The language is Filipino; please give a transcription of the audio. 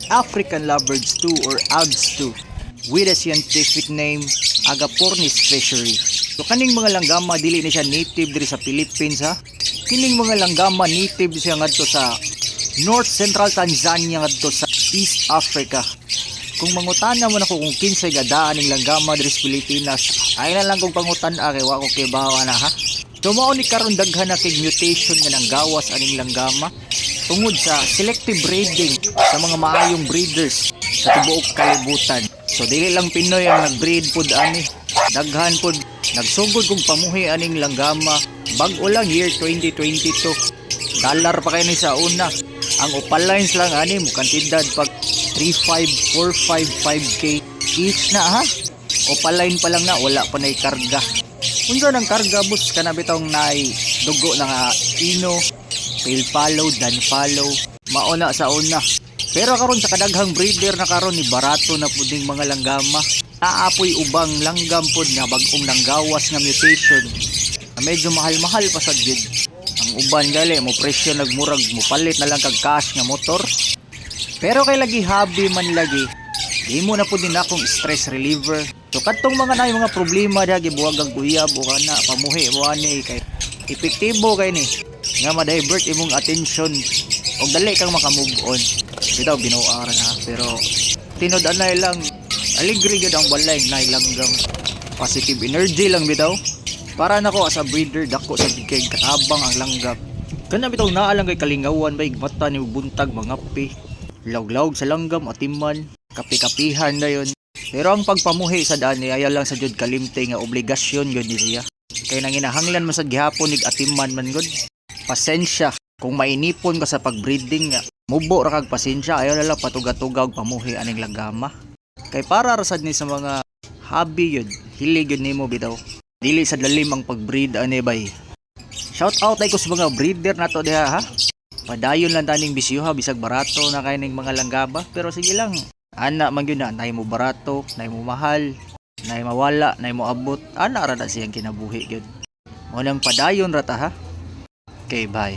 African lovebirds 2 or ALBS 2 with a scientific name Agapornis fishery. So kaning mga langgama dili na siya native diri sa Philippines ha. Kining mga langgama native siya ngadto sa North Central Tanzania ngadto sa East Africa. Kung mangutana mo na ko kung kinsay gadaan ning langgama diri sa Pilipinas, ay na lang kung pangutan-a kay wa ko kay bawa na ha. So mao ni karon daghan na kay mutation nga nang gawas aning langgama tungod sa selective breeding sa mga maayong breeders sa tibuok kalibutan. So dili lang Pinoy ang nagbreed pod ani, daghan pod nagsugod kung pamuhi aning langgama. Bag-o lang year 2022. Dollar pa kay ni sa una. Ang upalines lang ani mo kantidad pag 3.5, 4.5, 5K each na ha. Opaline pa lang na wala pa nay karga. Unsa nang karga bus kana bitong nay dugo na nga ino, tail follow, dan follow, mauna sa una. Pero karon sa kadaghang breeder na karon ni barato na puding mga langgama. Naapoy ubang langgam pod nga bag-ong nanggawas nga mutation. Na medyo mahal-mahal pa sa gid. Ang uban gali mo presyo nagmurag mo palit na lang kag cash nga motor. Pero kay lagi hobby man lagi, imo na pud din akong stress reliever. So kadtong mga nay mga problema diha gibuwag ang uyab o kana pamuhi mo ani kay epektibo kay ni nga ma-divert imong attention og dali kang maka-move on. Bitaw binuara na pero tinud-anay lang aligre gid ang balay nay langgam. Positive energy lang bitaw. Para nako as a breeder dako sa bigay katabang ang langgam. Kana bitaw naa lang kay kalingawan bay mata ni buntag mangapi. Lawg-lawg sa langgam atiman, kapi-kapihan na yon. Pero ang pagpamuhi sa daan ni ayaw lang sa jud kalimtay nga obligasyon yun niya. Kay nanginahanglan mo sa gihapon nig atiman man gud. Pasensya kung mainipon ka sa pagbreeding nga. Mubo ra kag pasensya ayaw na lang patuga-tuga og pamuhi aning langgama. Kay para ra sad ni sa mga hobby yun, hilig yun nimo bitaw. Dili sa lalim ang pagbreed ani bay. Shout out ay ko sa mga breeder nato diha ha. Padayon lang taning bisyuha bisag barato na kay ning mga langgaba pero sige lang. Ana man gyud na nay mo barato, nay mo mahal, nay mawala, nay mo abot. Ana ra na siyang kinabuhi gyud. Mo nang padayon ra ta ha. Okay, bye.